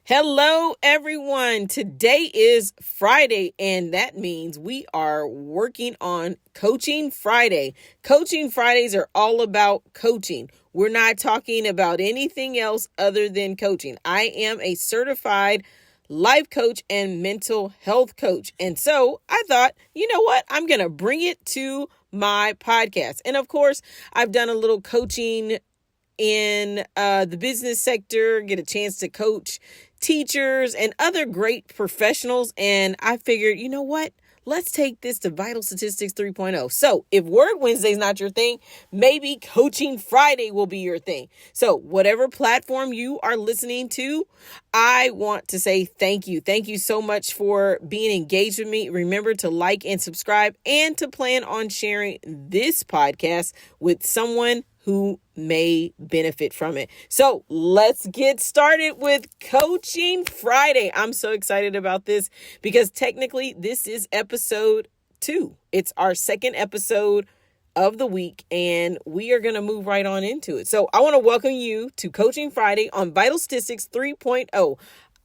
Hello, everyone. Today is Friday, and that means we are working on Coaching Friday. Coaching Fridays are all about coaching. We're not talking about anything else other than coaching. I am a certified life coach and mental health coach. And so I thought, you know what? I'm going to bring it to my podcast. And of course, I've done a little coaching in the business sector, get a chance to coach teachers and other great professionals. And I figured, you know what? Let's take this to Vital Statistics 3.0. So if Word Wednesday is not your thing, maybe Coaching Friday will be your thing. So whatever platform you are listening to, I want to say thank you. Thank you so much for being engaged with me. Remember to like and subscribe and to plan on sharing this podcast with someone who may benefit from it. So let's get started with Coaching Friday. I'm so excited about this because technically this is episode 2. It's our second episode of the week, and we are going to move right on into it. So I want to welcome you to Coaching Friday on Vital Statistics 3.0.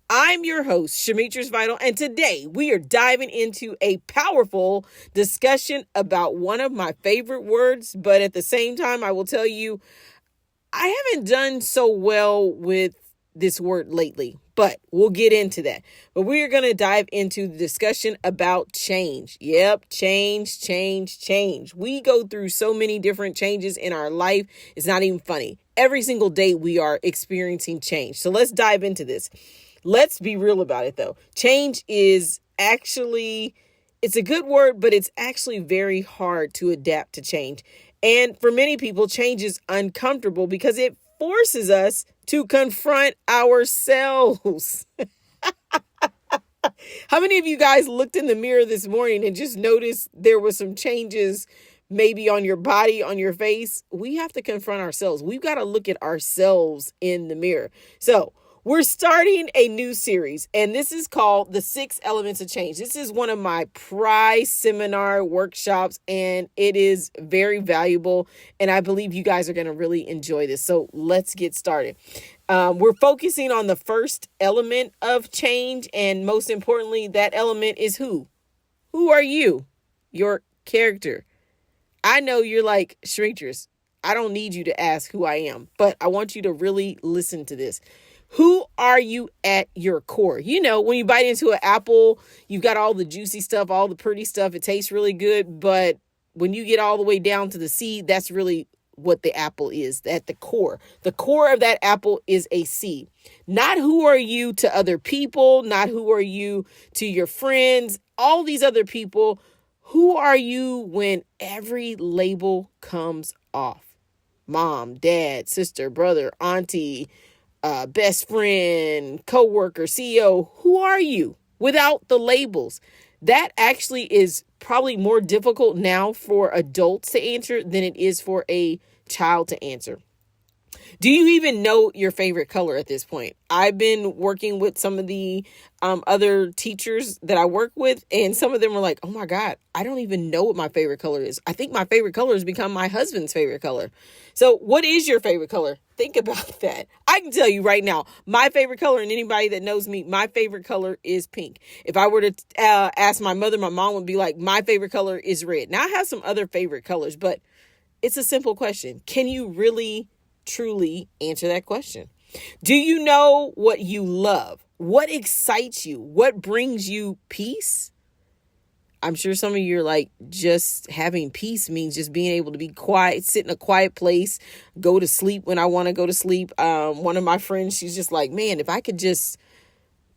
I'm your host, Shemetris Vital, and today we are diving into a powerful discussion about one of my favorite words, but at the same time, I will tell you, I haven't done so well with this word lately, but we'll get into that. But we are going to dive into the discussion about change. Yep, change. We go through so many different changes in our life. It's not even funny. Every single day we are experiencing change. So let's dive into this. Let's be real about it, though. Change is actually, it's a good word, but it's actually very hard to adapt to change. And for many people, change is uncomfortable because it forces us to confront ourselves. How many of you guys looked in the mirror this morning and just noticed there were some changes maybe on your body, on your face? We have to confront ourselves. We've got to look at ourselves in the mirror. So we're starting a new series, and this is called The 6 Elements of Change. This is one of my prize seminar workshops, and it is very valuable, and I believe you guys are going to really enjoy this. So let's get started. We're focusing on the first element of change, and most importantly, that element is who? Who are you? Your character. I know you're like, Shemetris, I don't need you to ask who I am, but I want you to really listen to this. Who are you at your core? You know, when you bite into an apple, you've got all the juicy stuff, all the pretty stuff. It tastes really good. But when you get all the way down to the seed, that's really what the apple is at the core. The core of that apple is a seed. Not who are you to other people, not who are you to your friends, all these other people. Who are you when every label comes off? Mom, dad, sister, brother, auntie, best friend, coworker, CEO. Who are you without the labels? That actually is probably more difficult now for adults to answer than it is for a child to answer. Do you even know your favorite color at this point? I've been working with some of the other teachers that I work with, and some of them are like, oh my God, I don't even know what my favorite color is. I think my favorite color has become my husband's favorite color. So what is your favorite color? Think about that. I can tell you right now, my favorite color, and anybody that knows me, my favorite color is pink. If I were to ask my mother, my mom would be like, my favorite color is red. Now I have some other favorite colors, but it's a simple question. Can you really truly answer that question? Do you know what you love? What excites you? What brings you peace? I'm sure some of you are like, just having peace means just being able to be quiet, sit in a quiet place, go to sleep when I want to go to sleep. One of my friends, she's just like, man, if I could just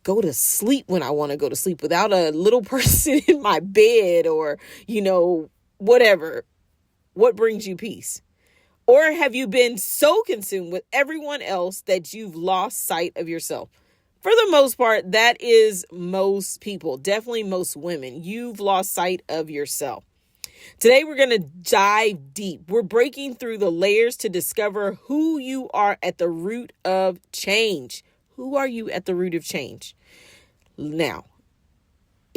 go to sleep when I want to go to sleep without a little person in my bed or, you know, whatever. What brings you peace? Or have you been so consumed with everyone else that you've lost sight of yourself? For the most part, that is most people, definitely most women. You've lost sight of yourself. Today, we're going to dive deep. We're breaking through the layers to discover who you are at the root of change. Who are you at the root of change? Now,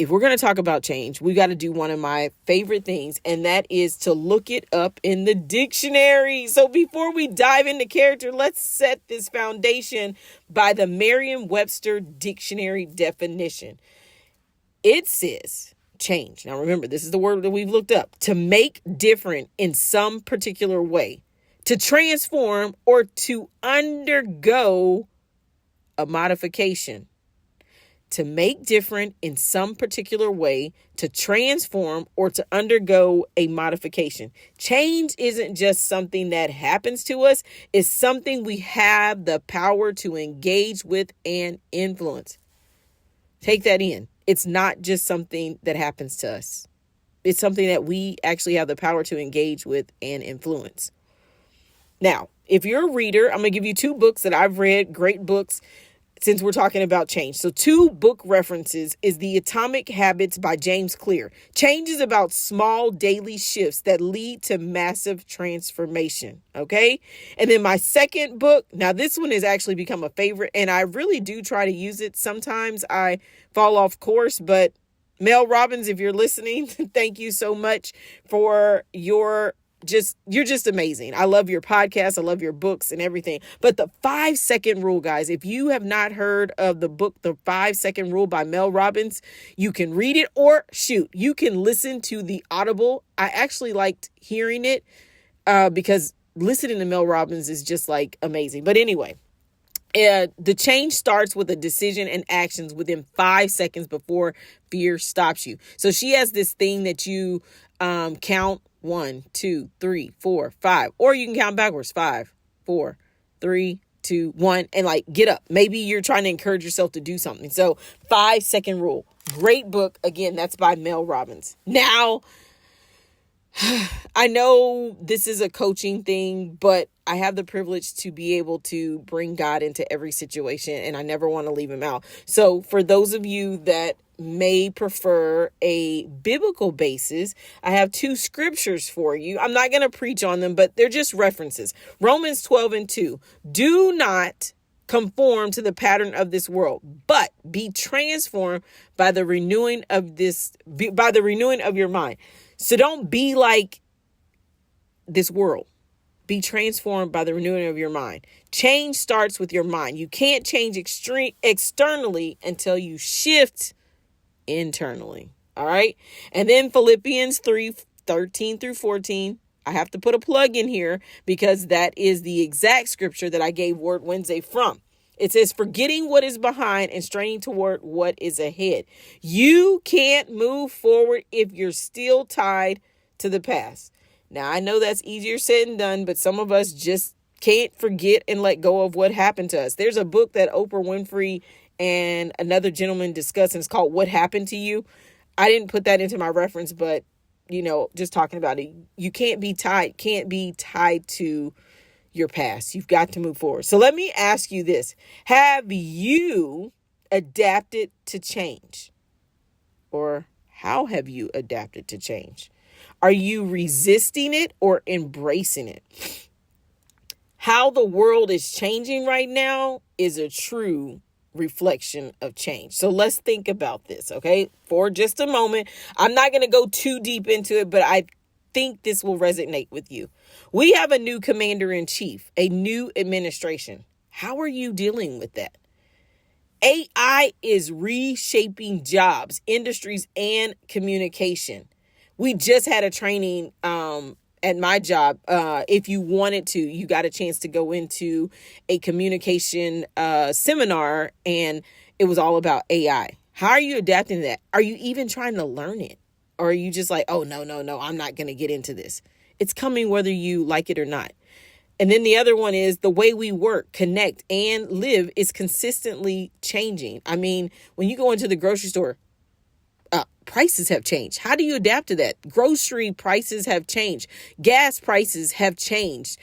if we're going to talk about change, we got to do one of my favorite things, and that is to look it up in the dictionary. So before we dive into character, let's set this foundation by the Merriam-Webster dictionary definition. It says change. Now remember, this is the word that we've looked up. To make different in some particular way, to transform, or to undergo a modification. To make different in some particular way, to transform, or to undergo a modification. Change isn't just something that happens to us. It's something we have the power to engage with and influence. Take that in. It's not just something that happens to us. It's something that we actually have the power to engage with and influence. Now, if you're a reader, I'm going to give you 2 books that I've read, great books, since we're talking about change. So 2 book references is The Atomic Habits by James Clear. Change is about small daily shifts that lead to massive transformation. Okay. And then my second book, now this one has actually become a favorite, and I really do try to use it. Sometimes I fall off course, but Mel Robbins, if you're listening, thank you so much for you're just amazing. I love your podcast. I love your books and everything. But the 5-second rule, guys, if you have not heard of the book, The 5-Second Rule by Mel Robbins, you can read it, or you can listen to the Audible. I actually liked hearing it because listening to Mel Robbins is just like amazing. But anyway, the change starts with a decision and actions within 5 seconds before fear stops you. So she has this thing that you count 1, 2, 3, 4, 5, or you can count backwards 5, 4, 3, 2, 1, and like get up. Maybe you're trying to encourage yourself to do something. So 5-second rule, great book. Again, that's by Mel Robbins. Now, I know this is a coaching thing, but I have the privilege to be able to bring God into every situation, and I never want to leave him out. So for those of you that may prefer a biblical basis, I have 2 scriptures for you. I'm not going to preach on them, but they're just references. Romans 12:2. Do not conform to the pattern of this world, but be transformed by the renewing of your mind. So don't be like this world. Be transformed by the renewing of your mind. Change starts with your mind. You can't change externally until you shift internally. All right. And then Philippians 3:13-14. I have to put a plug in here because that is the exact scripture that I gave Word Wednesday from. It says, forgetting what is behind and straining toward what is ahead. You can't move forward if you're still tied to the past. Now, I know that's easier said than done, but some of us just can't forget and let go of what happened to us. There's a book that Oprah Winfrey and another gentleman discuss, and it's called What Happened to You. I didn't put that into my reference, but just talking about it, you can't be tied to your past. You've got to move forward. So let me ask you this. Have you adapted to change? Or how have you adapted to change? Are you resisting it or embracing it? How the world is changing right now is a true reflection of change. So let's think about this, okay? For just a moment. I'm not going to go too deep into it, but I think this will resonate with you. We have a new commander-in-chief, a new administration. How are you dealing with that? AI is reshaping jobs, industries, and communication. We just had a training at my job. If you wanted to, you got a chance to go into a communication seminar, and it was all about AI. How are you adapting to that? Are you even trying to learn it? Or are you just like, oh, no, I'm not going to get into this? It's coming whether you like it or not. And then the other one is the way we work, connect, and live is consistently changing. I mean, when you go into the grocery store, prices have changed. How do you adapt to that? Grocery prices have changed. Gas prices have changed.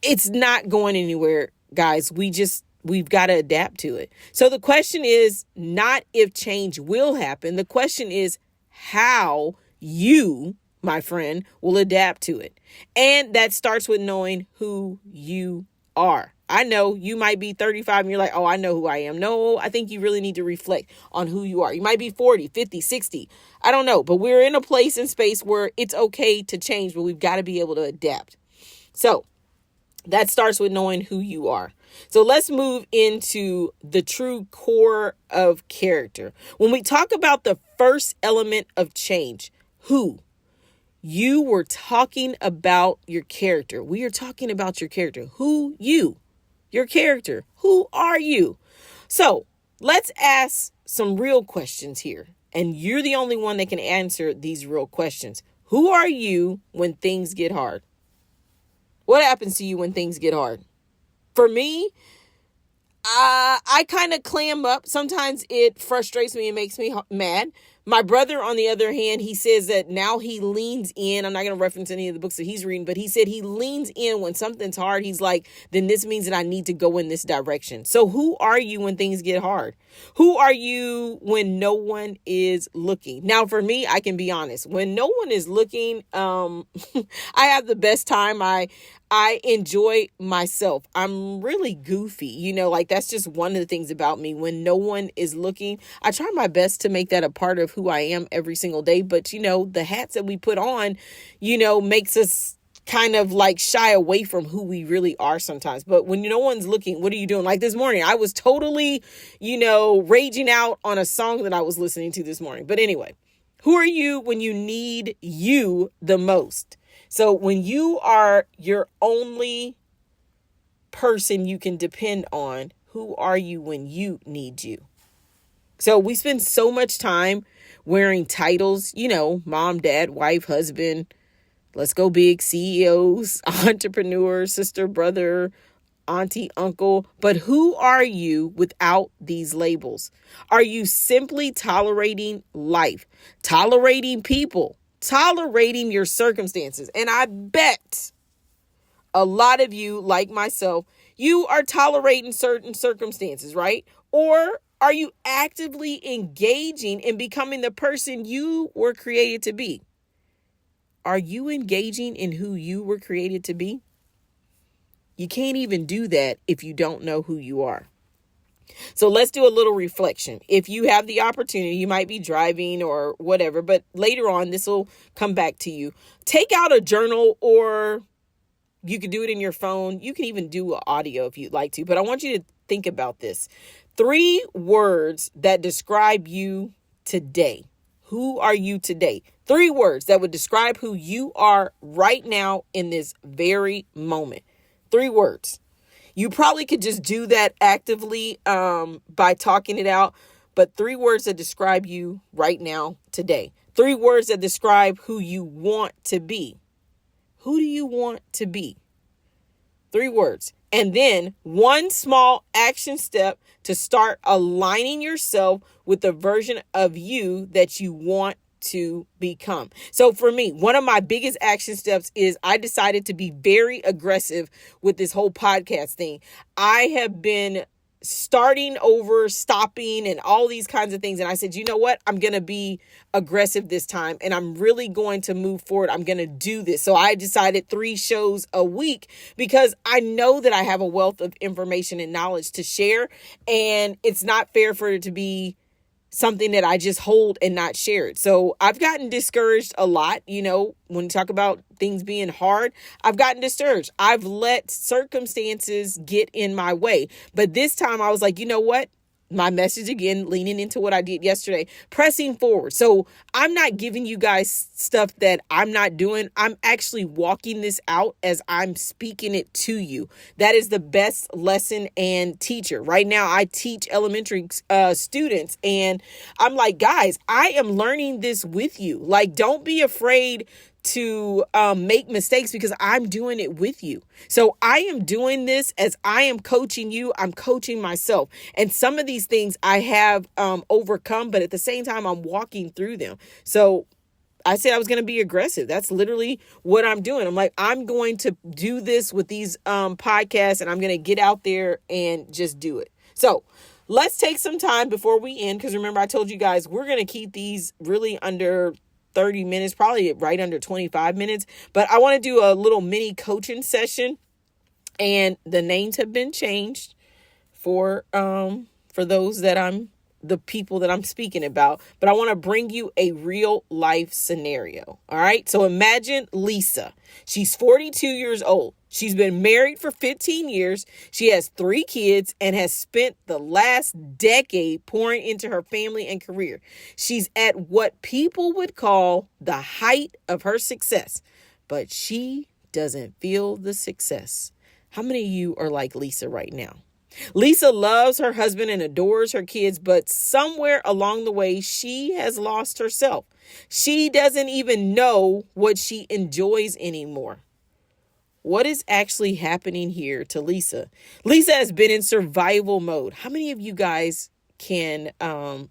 It's not going anywhere, guys. We've got to adapt to it. So the question is not if change will happen. The question is how you, my friend, will adapt to it. And that starts with knowing who you are. I know you might be 35 and you're like, oh, I know who I am. No, I think you really need to reflect on who you are. You might be 40, 50, 60. I don't know. But we're in a place and space where it's okay to change, but we've got to be able to adapt. So that starts with knowing who you are. So let's move into the true core of character. When we talk about the first element of change, who? You were talking about your character. We are talking about your character. Who? You. Your character. Who are you? So let's ask some real questions here. And you're the only one that can answer these real questions. Who are you when things get hard? What happens to you when things get hard? For me, I kind of clam up. Sometimes it frustrates me and makes me mad. My brother, on the other hand, he says that now he leans in. I'm not going to reference any of the books that he's reading, but he said he leans in when something's hard. He's like, then this means that I need to go in this direction. So who are you when things get hard? Who are you when no one is looking? Now, for me, I can be honest. When no one is looking, I have the best time. I enjoy myself. I'm really goofy. Like that's just one of the things about me. When no one is looking, I try my best to make that a part of who I am every single day. But, the hats that we put on, makes us kind of like shy away from who we really are sometimes. But when no one's looking, what are you doing? Like this morning, I was totally, raging out on a song that I was listening to this morning. But anyway, who are you when you need you the most? So when you are your only person you can depend on, who are you when you need you? So we spend so much time wearing titles, mom, dad, wife, husband, let's go big, CEOs, entrepreneur, sister, brother, auntie, uncle. But who are you without these labels? Are you simply tolerating life, tolerating people, tolerating your circumstances? And I bet a lot of you, like myself, you are tolerating certain circumstances, right? Or are you actively engaging in becoming the person you were created to be? Are you engaging in who you were created to be? You can't even do that if you don't know who you are. So let's do a little reflection. If you have the opportunity, you might be driving or whatever, but later on, this will come back to you. Take out a journal, or you could do it in your phone. You can even do audio if you'd like to, but I want you to think about this. 3 words that describe you today. Who are you today? 3 words that would describe who you are right now in this very moment. 3 words. You probably could just do that actively by talking it out, but 3 words that describe you right now today. 3 words that describe who you want to be. Who do you want to be? 3 words. And then 1 small action step to start aligning yourself with the version of you that you want to become. So for me, one of my biggest action steps is I decided to be very aggressive with this whole podcast thing. I have been starting over, stopping, and all these kinds of things. And I said, you know what? I'm going to be aggressive this time, and I'm really going to move forward. I'm going to do this. So I decided 3 shows a week because I know that I have a wealth of information and knowledge to share, and it's not fair for it to be something that I just hold and not share it. So I've gotten discouraged a lot. When you talk about things being hard, I've gotten discouraged. I've let circumstances get in my way. But this time I was like, you know what? My message again, leaning into what I did yesterday, pressing forward. So I'm not giving you guys stuff that I'm not doing. I'm actually walking this out as I'm speaking it to you. That is the best lesson and teacher. Right now, I teach elementary students, and I'm like, guys, I am learning this with you. Like, don't be afraid to make mistakes because I'm doing it with you. So I am doing this as I am coaching you. I'm coaching myself. And some of these things I have overcome, but at the same time, I'm walking through them. So I said I was going to be aggressive. That's literally what I'm doing. I'm like, I'm going to do this with these podcasts, and I'm going to get out there and just do it. So let's take some time before we end, because remember, I told you guys, we're going to keep these really under 30 minutes, probably right under 25 minutes. But I want to do a little mini coaching session And the names have been changed for those that the people that I'm speaking about, but I want to bring you a real life scenario. All right. So imagine Lisa. She's 42 years old. She's been married for 15 years. She has 3 kids and has spent the last decade pouring into her family and career. She's at what people would call the height of her success, but she doesn't feel the success. How many of you are like Lisa right now? Lisa loves her husband and adores her kids, but somewhere along the way, she has lost herself. She doesn't even know what she enjoys anymore. What is actually happening here to Lisa? Lisa has been in survival mode. How many of you guys can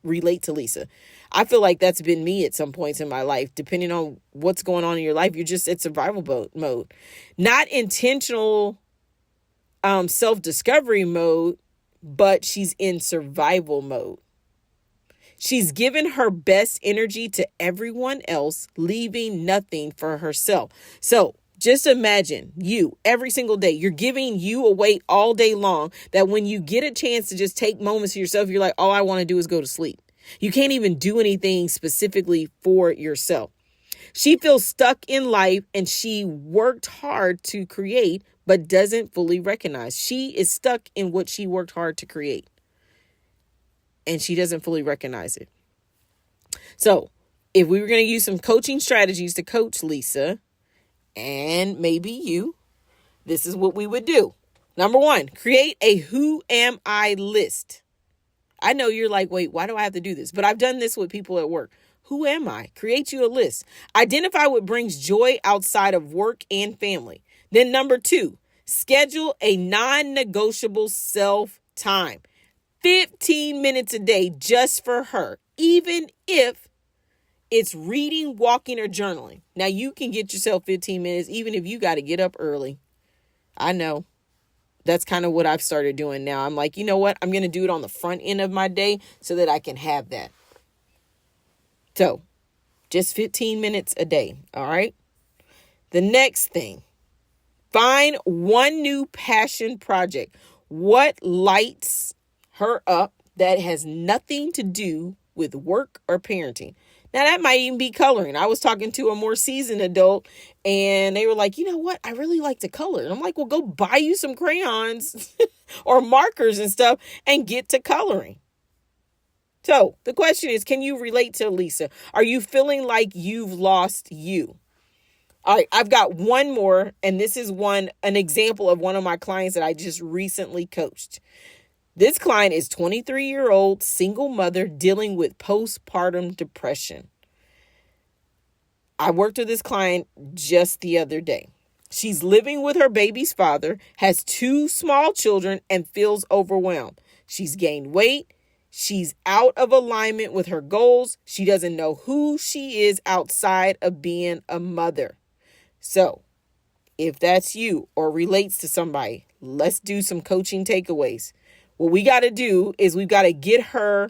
relate to Lisa? I feel like that's been me at some points in my life. Depending on what's going on in your life, you're just at survival mode. Not intentional self-discovery mode, but she's in survival mode. She's given her best energy to everyone else, leaving nothing for herself. So just imagine you every single day, you're giving you away all day long, that when you get a chance to just take moments for yourself, you're like, all I want to do is go to sleep. You can't even do anything specifically for yourself. She feels stuck in life and she worked hard to create, but doesn't fully recognize. She is stuck in what she worked hard to create, and she doesn't fully recognize it. So if we were going to use some coaching strategies to coach Lisa, and maybe you, this is what we would do. Number 1, create a who am I list. I know you're like, wait, why do I have to do this? But I've done this with people at work. Who am I? Create you a list. Identify what brings joy outside of work and family. Then number 2, schedule a non-negotiable self-time. 15 minutes a day just for her, even if it's reading, walking, or journaling. Now, you can get yourself 15 minutes, even if you got to get up early. I know. That's kind of what I've started doing now. I'm like, you know what? I'm going to do it on the front end of my day so that I can have that. So, just 15 minutes a day. All right. The next thing, find one new passion project. What lights her up that has nothing to do with work or parenting? Now, that might even be coloring. I was talking to a more seasoned adult and they were like, you know what? I really like to color. And I'm like, well, go buy you some crayons or markers and stuff and get to coloring. So the question is, can you relate to Lisa? Are you feeling like you've lost you? All right, I've got one more, and this is an example of one of my clients that I just recently coached. This client is 23-year-old single mother dealing with postpartum depression. I worked with this client just the other day. She's living with her baby's father, has 2 small children, and feels overwhelmed. She's gained weight. She's out of alignment with her goals. She doesn't know who she is outside of being a mother. So, if that's you or relates to somebody, let's do some coaching takeaways. What we got to do is we've got to get her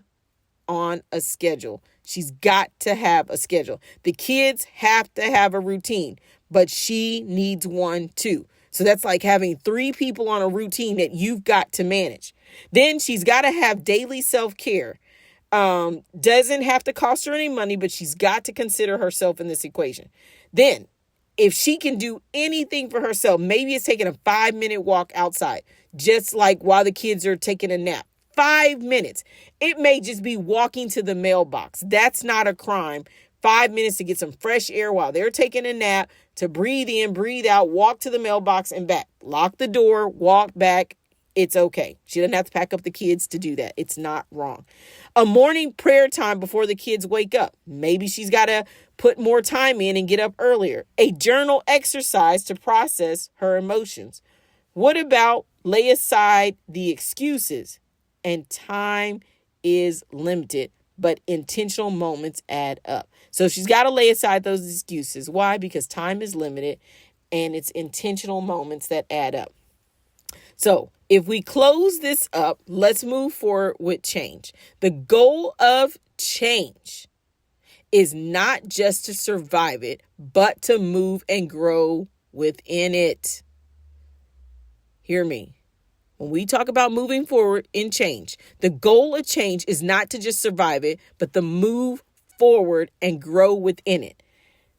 on a schedule. She's got to have a schedule. The kids have to have a routine, but she needs one too. So that's like having 3 people on a routine that you've got to manage. Then she's got to have daily self-care. Doesn't have to cost her any money, but she's got to consider herself in this equation. Then, if she can do anything for herself, maybe it's taking a 5-minute walk outside, just like while the kids are taking a nap. 5 minutes. It may just be walking to the mailbox. That's not a crime. 5 minutes to get some fresh air while they're taking a nap, to breathe in, breathe out, walk to the mailbox and back. Lock the door, walk back. It's okay. She doesn't have to pack up the kids to do that. It's not wrong. A morning prayer time before the kids wake up. Maybe she's got to put more time in and get up earlier. A journal exercise to process her emotions. What about lay aside the excuses? And time is limited, but intentional moments add up. So she's got to lay aside those excuses. Why? Because time is limited and it's intentional moments that add up. So if we close this up, let's move forward with change. The goal of change is not just to survive it, but to move and grow within it. Hear me. When we talk about moving forward in change, the goal of change is not to just survive it, but to move forward and grow within it.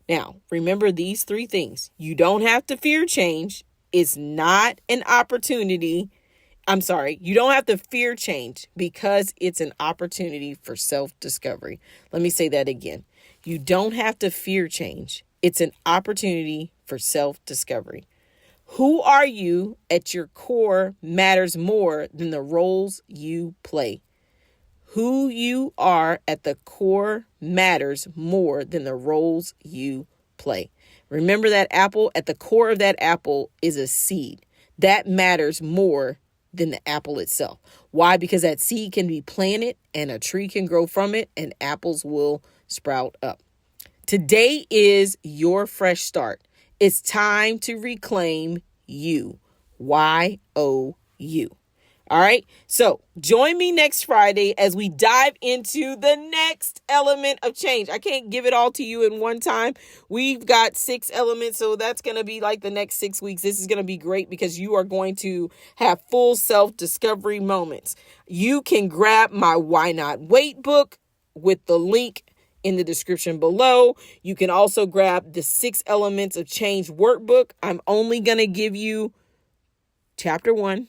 Now, remember these three things. You don't have to fear change. It's not an opportunity. You don't have to fear change because it's an opportunity for self-discovery. Let me say that again. You don't have to fear change. It's an opportunity for self-discovery. Who are you at your core matters more than the roles you play. Who you are at the core matters more than the roles you play. Remember that apple? At the core of that apple is a seed. That matters more than the apple itself. Why? Because that seed can be planted and a tree can grow from it and apples will sprout up. Today is your fresh start. It's time to reclaim you. Y-O-U. All right. So join me next Friday as we dive into the next element of change. I can't give it all to you in one time. We've got 6 elements. So that's going to be like the next 6 weeks. This is going to be great because you are going to have full self-discovery moments. You can grab my Why Not Wait book with the link in the description below. You can also grab the 6 elements of change workbook. I'm only going to give you chapter 1.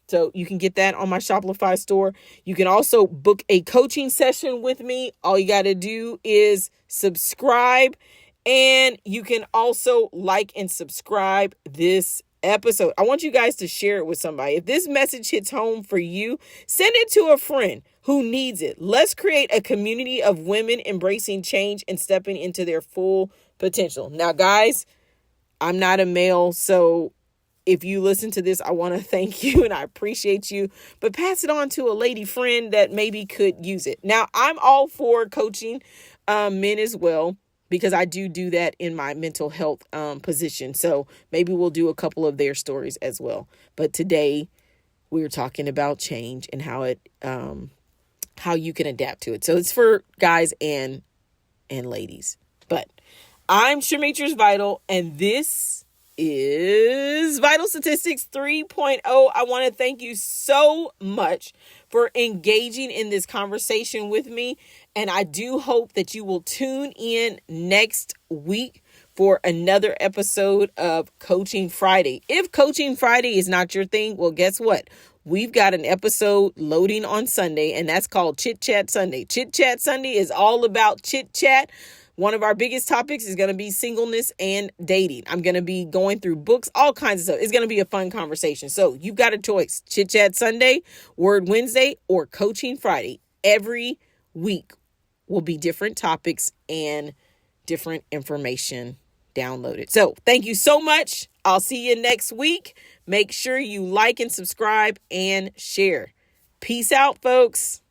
So you can get that on my Shopify store. You can also book a coaching session with me. All you got to do is subscribe, and you can also like and subscribe this episode. I want you guys to share it with somebody. If this message hits home for you, send it to a friend who needs it. Let's create a community of women embracing change and stepping into their full potential. Now, guys, I'm not a male, so if you listen to this, I want to thank you and I appreciate you, but pass it on to a lady friend that maybe could use it. Now, I'm all for coaching men as well, because I do that in my mental health position. So maybe we'll do a couple of their stories as well. But today we're talking about change and how you can adapt to it. So it's for guys and ladies. But I'm Shemetris Vital, and this is Vital Statistics 3.0. I want to thank you so much for engaging in this conversation with me. And I do hope that you will tune in next week for another episode of Coaching Friday. If Coaching Friday is not your thing, well, guess what? We've got an episode loading on Sunday, and that's called Chit Chat Sunday. Chit Chat Sunday is all about chit chat. One of our biggest topics is going to be singleness and dating. I'm going to be going through books, all kinds of stuff. It's going to be a fun conversation. So you've got a choice: Chit Chat Sunday, Word Wednesday, or Coaching Friday. Every week will be different topics and different information downloaded. So thank you so much. I'll see you next week. Make sure you like and subscribe and share. Peace out, folks.